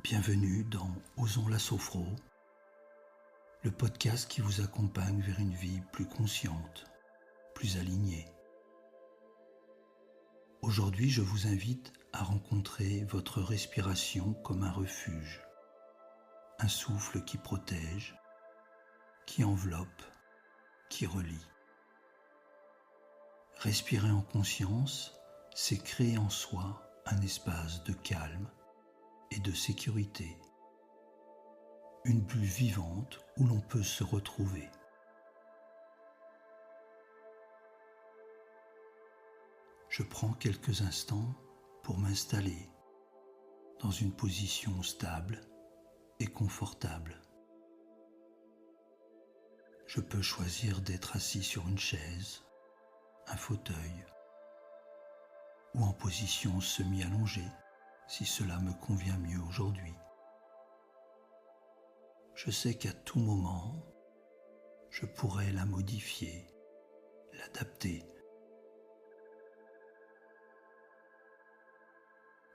Bienvenue dans Osons la Sophro, le podcast qui vous accompagne vers une vie plus consciente, plus alignée. Aujourd'hui, je vous invite à rencontrer votre respiration comme un refuge, un souffle qui protège, qui enveloppe, qui relie. Respirer en conscience, c'est créer en soi un espace de calme et de sécurité, une bulle vivante où l'on peut se retrouver. Je prends quelques instants pour m'installer dans une position stable et confortable. Je peux choisir d'être assis sur une chaise, un fauteuil ou en position semi-allongée si cela me convient mieux aujourd'hui. Je sais qu'à tout moment, je pourrais la modifier, l'adapter.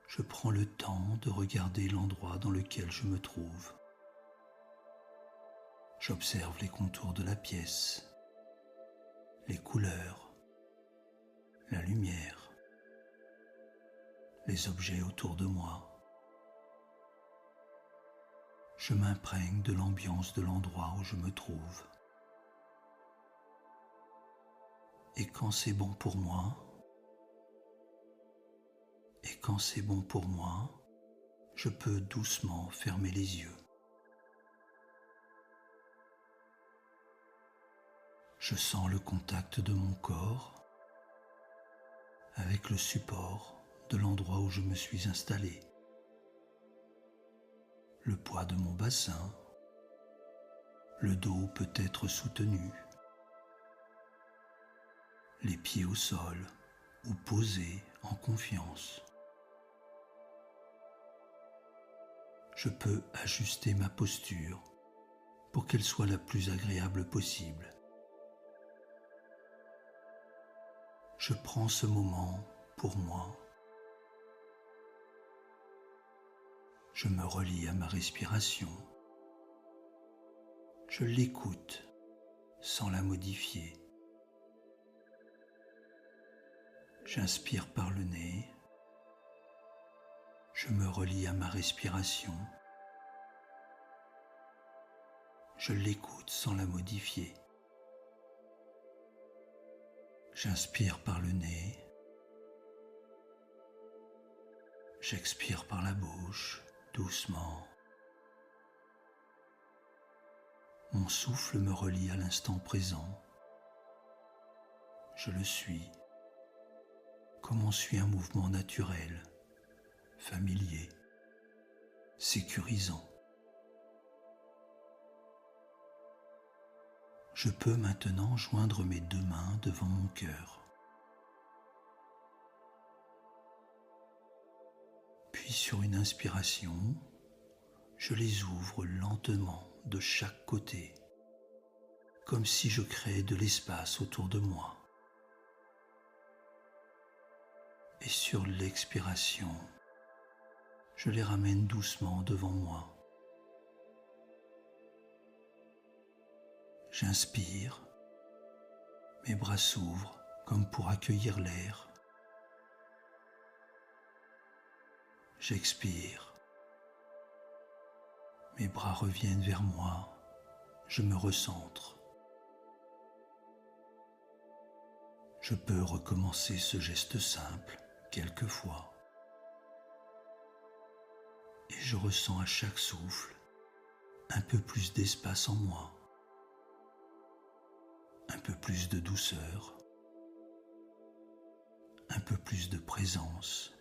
Je prends le temps de regarder l'endroit dans lequel je me trouve. J'observe les contours de la pièce, les couleurs, la lumière, les objets autour de moi. Je m'imprègne de l'ambiance de l'endroit où je me trouve. Et quand c'est bon pour moi, je peux doucement fermer les yeux. Je sens le contact de mon corps avec le support de l'endroit où je me suis installé. Le poids de mon bassin, le dos peut être soutenu, les pieds au sol ou posés en confiance. Je peux ajuster ma posture pour qu'elle soit la plus agréable possible. Je prends ce moment pour moi. Je me relie à ma respiration. Je l'écoute sans la modifier. J'inspire par le nez. Je me relie à ma respiration. Je l'écoute sans la modifier. J'inspire par le nez. J'expire par la bouche, doucement. Mon souffle me relie à l'instant présent. Je le suis, comme on suit un mouvement naturel, familier, sécurisant. Je peux maintenant joindre mes deux mains devant mon cœur. Puis sur une inspiration, je les ouvre lentement de chaque côté, comme si je créais de l'espace autour de moi. Et sur l'expiration, je les ramène doucement devant moi. J'inspire, mes bras s'ouvrent comme pour accueillir l'air. J'expire, mes bras reviennent vers moi, je me recentre. Je peux recommencer ce geste simple quelques fois. Et je ressens à chaque souffle un peu plus d'espace en moi, un peu plus de douceur, un peu plus de présence.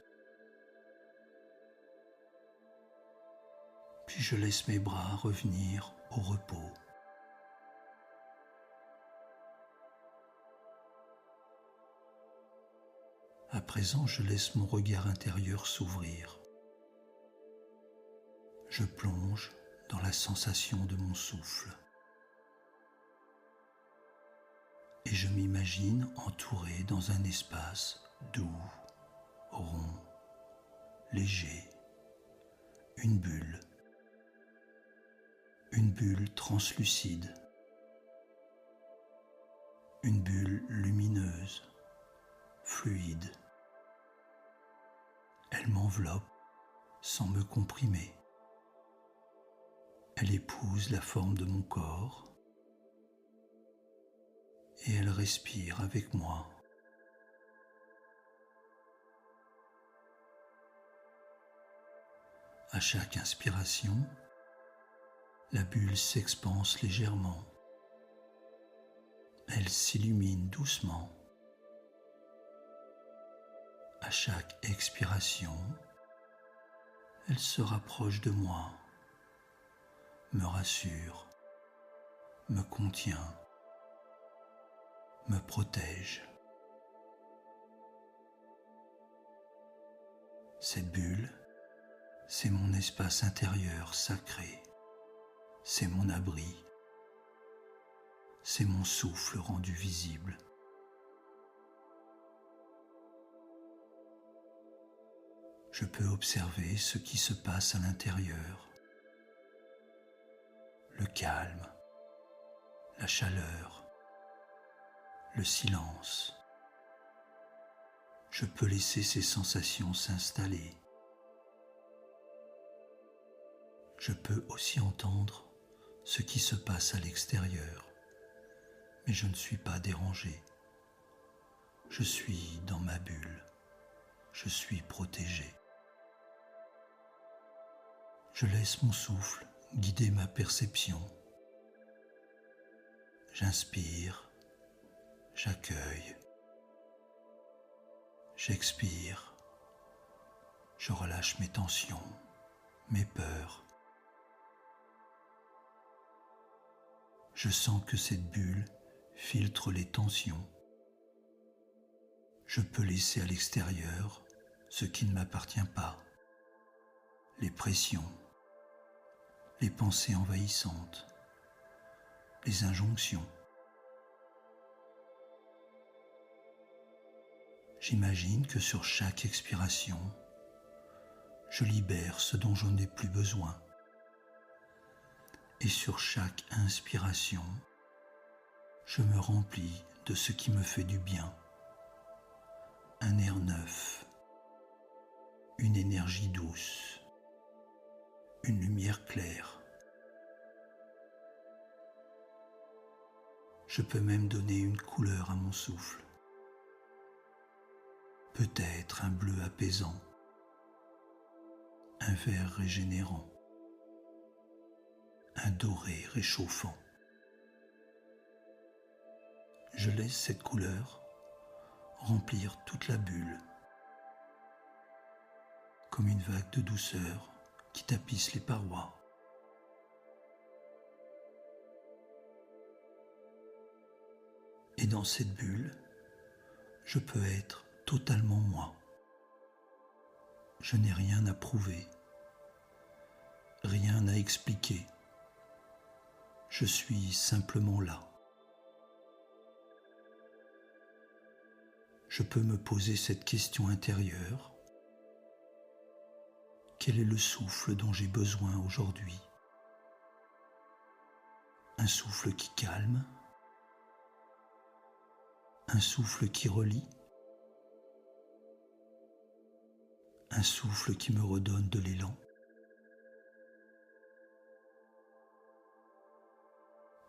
Puis je laisse mes bras revenir au repos. À présent, je laisse mon regard intérieur s'ouvrir. Je plonge dans la sensation de mon souffle. Et je m'imagine entouré dans un espace doux, rond, léger, une bulle translucide, une bulle lumineuse, fluide. Elle m'enveloppe sans me comprimer. Elle épouse la forme de mon corps et elle respire avec moi. À chaque inspiration, la bulle s'expanse légèrement. Elle s'illumine doucement. À chaque expiration, elle se rapproche de moi, me rassure, me contient, me protège. Cette bulle, c'est mon espace intérieur sacré, c'est mon abri, c'est mon souffle rendu visible. Je peux observer ce qui se passe à l'intérieur, le calme, la chaleur, le silence. Je peux laisser ces sensations s'installer. Je peux aussi entendre ce qui se passe à l'extérieur, mais je ne suis pas dérangé. Je suis dans ma bulle. Je suis protégé. Je laisse mon souffle guider ma perception. J'inspire, j'accueille, j'expire, je relâche mes tensions, mes peurs. Je sens que cette bulle filtre les tensions. Je peux laisser à l'extérieur ce qui ne m'appartient pas, les pressions, les pensées envahissantes, les injonctions. J'imagine que sur chaque expiration, je libère ce dont je n'ai plus besoin. Et sur chaque inspiration, je me remplis de ce qui me fait du bien. Un air neuf, une énergie douce, une lumière claire. Je peux même donner une couleur à mon souffle. Peut-être un bleu apaisant, un vert régénérant, un doré réchauffant. Je laisse cette couleur remplir toute la bulle, comme une vague de douceur qui tapisse les parois. Et dans cette bulle, je peux être totalement moi. Je n'ai rien à prouver, rien à expliquer. Je suis simplement là. Je peux me poser cette question intérieure. Quel est le souffle dont j'ai besoin aujourd'hui? Un souffle qui calme? Un souffle qui relie? Un souffle qui me redonne de l'élan?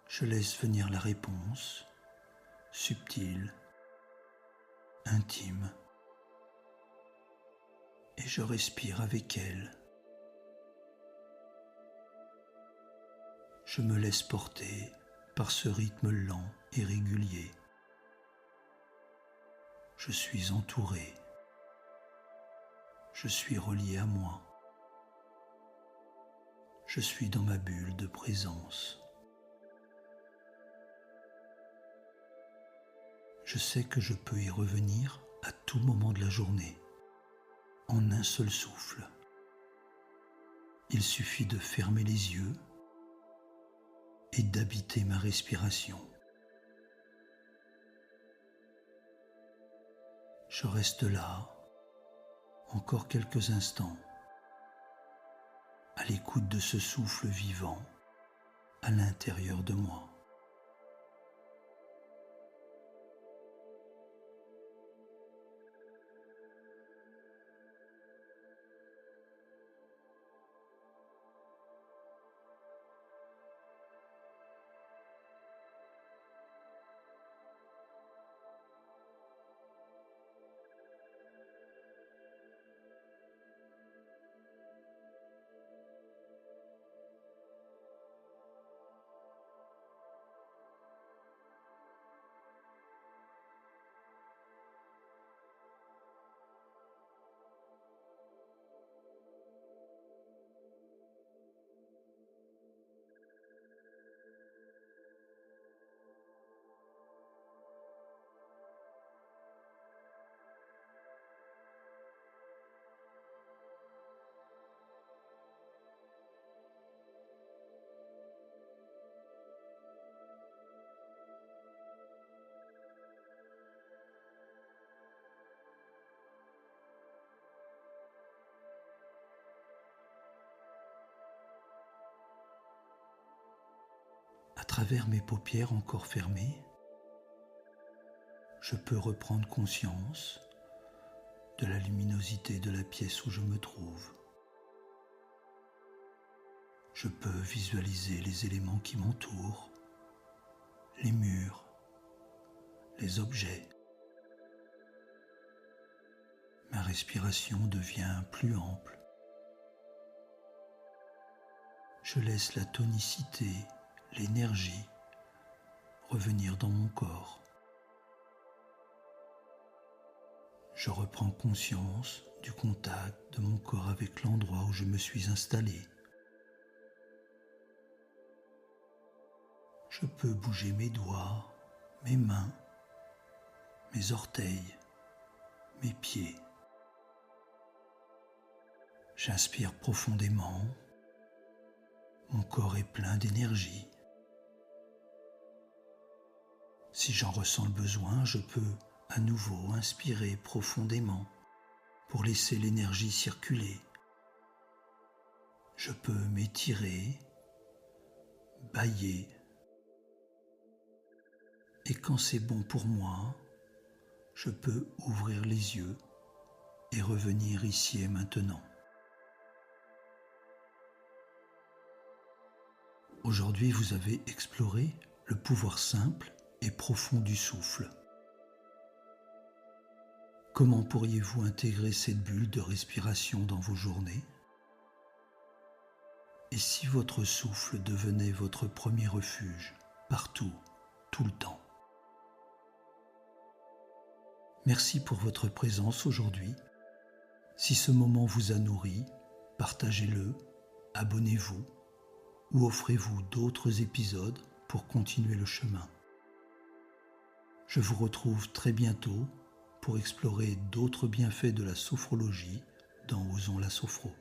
Je laisse venir la réponse, subtile, intime, et je respire avec elle. Je me laisse porter par ce rythme lent et régulier. Je suis entouré. Je suis relié à moi. Je suis dans ma bulle de présence. Je sais que je peux y revenir à tout moment de la journée, en un seul souffle. Il suffit de fermer les yeux et d'habiter ma respiration. Je reste là, encore quelques instants, l'écoute de ce souffle vivant à l'intérieur de moi. À travers mes paupières encore fermées, je peux reprendre conscience de la luminosité de la pièce où je me trouve. Je peux visualiser les éléments qui m'entourent, les murs, les objets. Ma respiration devient plus ample. Je laisse la tonicité, l'énergie revenir dans mon corps. Je reprends conscience du contact de mon corps avec l'endroit où je me suis installé. Je peux bouger mes doigts, mes mains, mes orteils, mes pieds. J'inspire profondément. Mon corps est plein d'énergie. Si j'en ressens le besoin, je peux à nouveau inspirer profondément pour laisser l'énergie circuler. Je peux m'étirer, bâiller. Et quand c'est bon pour moi, je peux ouvrir les yeux et revenir ici et maintenant. Aujourd'hui, vous avez exploré le pouvoir simple et profond du souffle. Comment pourriez-vous intégrer cette bulle de respiration dans vos journées? Et si votre souffle devenait votre premier refuge, partout, tout le temps? Merci pour votre présence aujourd'hui. Si ce moment vous a nourri, partagez-le, abonnez-vous ou offrez-vous d'autres épisodes pour continuer le chemin. Je vous retrouve très bientôt pour explorer d'autres bienfaits de la sophrologie dans Osons la Sophro.